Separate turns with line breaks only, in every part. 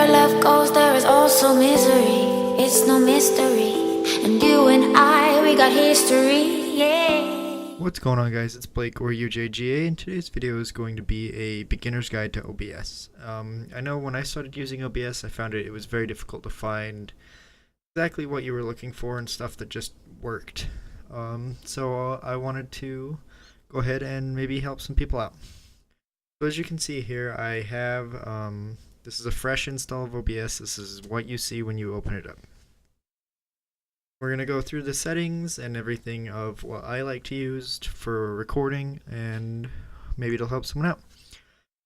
Where love goes, there is also misery. It's no mystery. And you and I, we got history, yeah.
What's going on, guys? It's Blake or UJGA, and today's video is going to be a beginner's guide to OBS. I know when I started using OBS, I found it was very difficult to find exactly what you were looking for and stuff that just worked. So I wanted to go ahead and maybe help some people out. So as you can see here, I have, this is a fresh install of OBS. This is what you see when you open it up. We're going to go through the settings and everything of what I like to use for recording, and maybe it'll help someone out.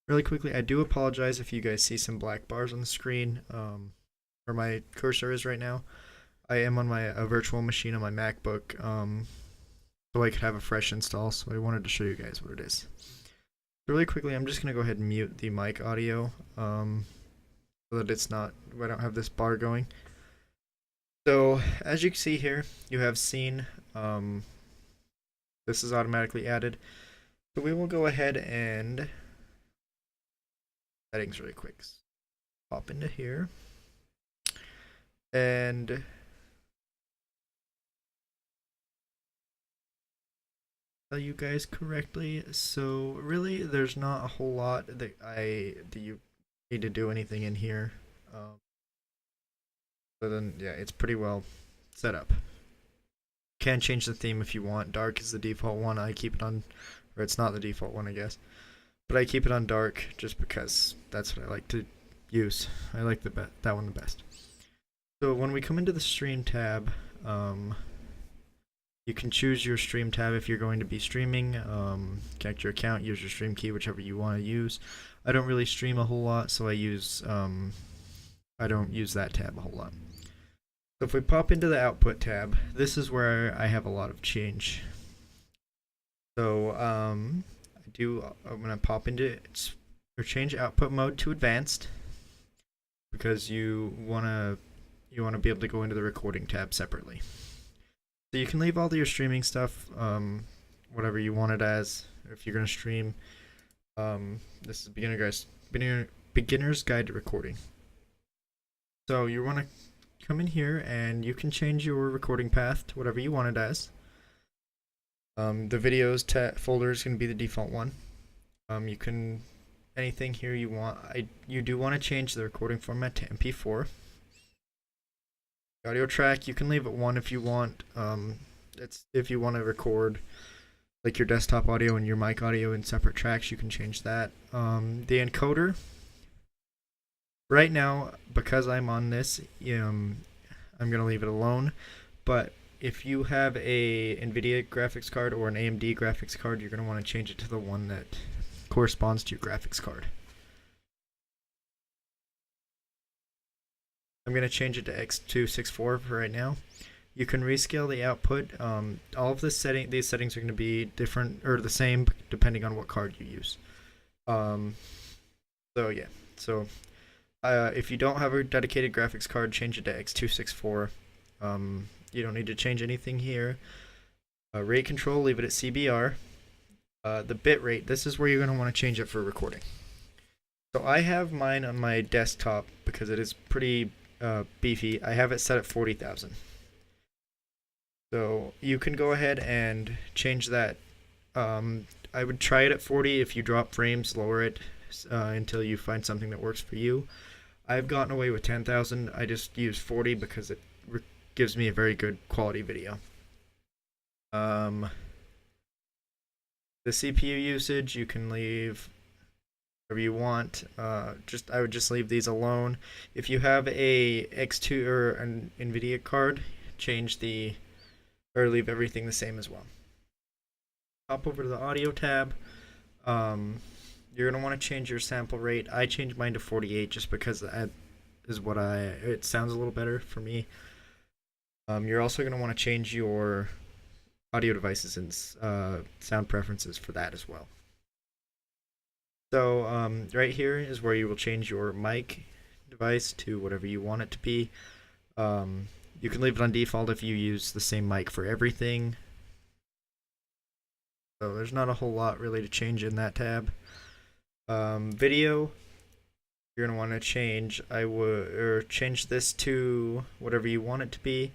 Really quickly, I do apologize if you guys see some black bars on the screen, where my cursor is right now. I am on my virtual machine on my MacBook, so I could have a fresh install, so I wanted to show you guys what it is. So really quickly, I'm just going to go ahead and mute the mic audio, so that it's not, I don't have this bar going. So as you can see here, you have scene, this is automatically added. So we will go ahead and settings really quick. Pop into here and tell you guys correctly. So really, there's not a whole lot that you need to do anything in here. So then, yeah, it's pretty well set up. You can change the theme if you want. Dark is the default one. I keep it on, or it's not the default one, I guess. But I keep it on dark just because that's what I like to use. I like that one the best. So when we come into the stream tab, you can choose your stream tab if you're going to be streaming. Connect your account, use your stream key, whichever you want to use. I don't really stream a whole lot, so I don't use that tab a whole lot. So if we pop into the output tab, this is where I have a lot of change. So I'm going to pop into it, or change output mode to advanced, because you want to be able to go into the recording tab separately. So you can leave all your streaming stuff, whatever you want it as. If you're going to stream, this is beginner's guide to recording. So you want to come in here and you can change your recording path to whatever you want it as. The videos folder is going to be the default one. You can, anything here you want. You do want to change the recording format to MP4. Audio track, you can leave it 1 if you want. It's if you want to record like your desktop audio and your mic audio in separate tracks, you can change that. The encoder. Right now, because I'm on this, I'm going to leave it alone. But if you have a NVIDIA graphics card or an AMD graphics card, you're going to want to change it to the one that corresponds to your graphics card. I'm going to change it to X264 for right now. You can rescale the output. All of these settings are going to be different or the same depending on what card you use. So yeah. So if you don't have a dedicated graphics card, change it to X264. You don't need to change anything here. Rate control, leave it at CBR. The bit rate, this is where you're going to want to change it for recording. So I have mine on my desktop because it is pretty beefy. I have it set at 40,000. So you can go ahead and change that. I would try it at 40. If you drop frames, lower it until you find something that works for you. I've gotten away with 10,000. I just use 40 because it gives me a very good quality video. The CPU usage, you can leave whatever you want. I would just leave these alone. If you have a X2 or an NVIDIA card, leave everything the same as well. Hop over to the audio tab. You're going to want to change your sample rate. I changed mine to 48 just because that is what it sounds a little better for me. You're also going to want to change your audio devices and sound preferences for that as well. So right here is where you will change your mic device to whatever you want it to be. You can leave it on default if you use the same mic for everything. So there's not a whole lot really to change in that tab. Video, you're gonna want to change change this to whatever you want it to be.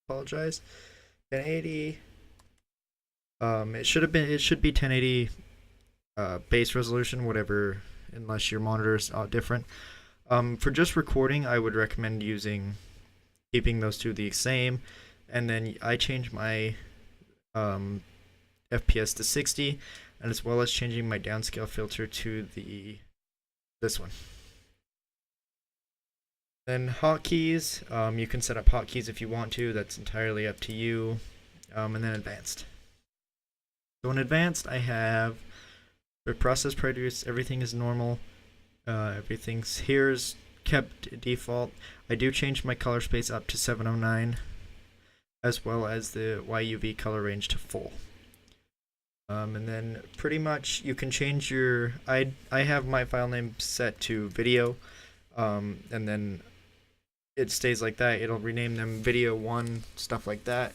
Apologize. 1080. It should be 1080 base resolution, whatever, unless your monitor is different. For just recording, I would recommend keeping those two the same, and then I change my FPS to 60, and as well as changing my downscale filter to this one. Then hotkeys, you can set up hotkeys if you want to. That's entirely up to you. And then advanced. So in advanced, I have the process produce. Everything is normal. Everything's here's kept default. I do change my color space up to 709, as well as the YUV color range to full. And then pretty much you can change your. I have my file name set to video, and then it stays like that. It'll rename them video 1, stuff like that.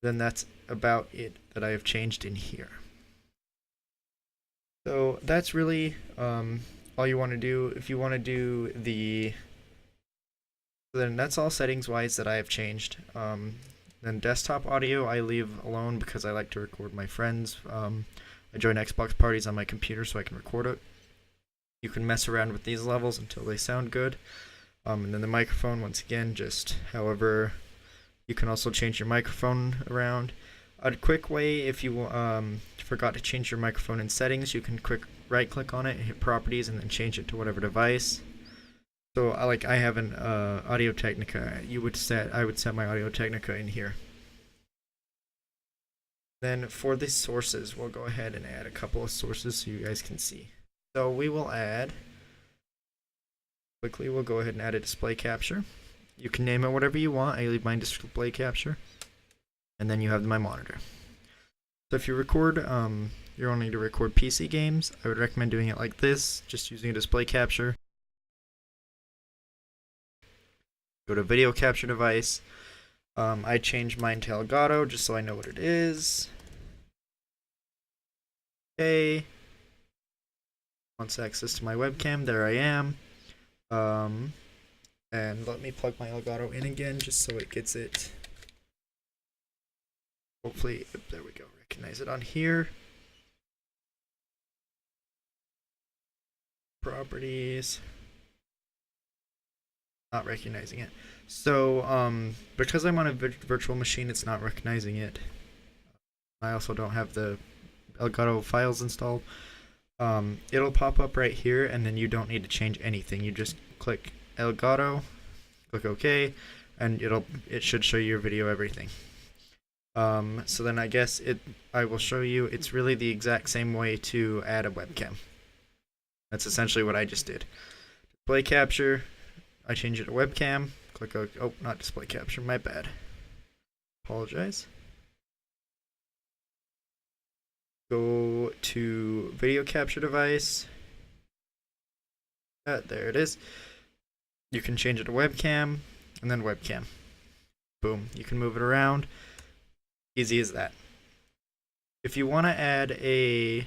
Then that's about it that I have changed in here. So that's really all you want to do. If you want to do then that's all settings wise that I have changed. Then desktop audio I leave alone because I like to record my friends. I join Xbox parties on my computer so I can record it. You can mess around with these levels until they sound good. And then the microphone, once again, just however. You can also change your microphone around. A quick way, if you forgot to change your microphone in settings, you can right click on it, hit properties, and then change it to whatever device. So I have an Audio Technica. I would set my Audio Technica in here. Then for the sources, we'll go ahead and add a couple of sources so you guys can see. So we will we'll go ahead and add a display capture. You can name it whatever you want. I leave mine display capture. And then you have my monitor. So if you record, you're only to record PC games, I would recommend doing it like this, just using a display capture. Go to video capture device. I changed mine to Elgato just so I know what it is. Okay. Wants access to my webcam. There I am. And let me plug my Elgato in again just so it gets it. Hopefully, there we go. Recognize it on here. Properties. Not recognizing it. So, because I'm on a virtual machine, it's not recognizing it. I also don't have the Elgato files installed. It'll pop up right here, and then you don't need to change anything. You just click Elgato, click OK, and it should show you your video everything. So then I guess I will show you. It's really the exact same way to add a webcam. That's essentially what I just did. Display capture. I change it to webcam. Click OK. Oh, not display capture. My bad. Apologize. Go to video capture device. There it is. You can change it to webcam and then webcam. Boom. You can move it around. Easy as that. If you want to add an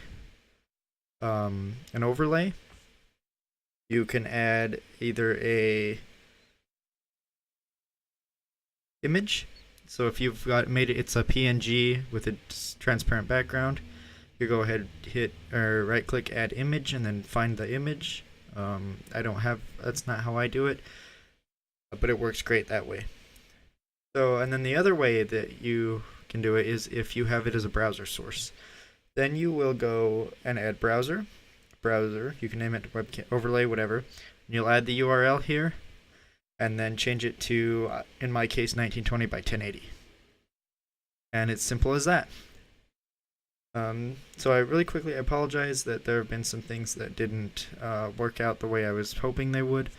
overlay, you can add either a image. So if you've it's a PNG with a transparent background, you go ahead, hit or right click add image and then find the image. That's not how I do it, but it works great that way. So, and then the other way that you can do it is if you have it as a browser source. Then you will go and add browser, you can name it webcam overlay, whatever. And you'll add the URL here and then change it to, in my case, 1920 by 1080. And it's simple as that. So I apologize that there have been some things that didn't work out the way I was hoping they would.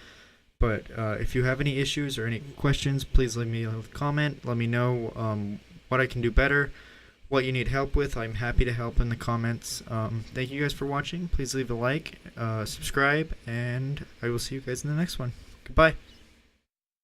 But if you have any issues or any questions, please leave me a comment. Let me know what I can do better, what you need help with. I'm happy to help in the comments. Thank you guys for watching. Please leave a like, subscribe, and I will see you guys in the next one. Goodbye.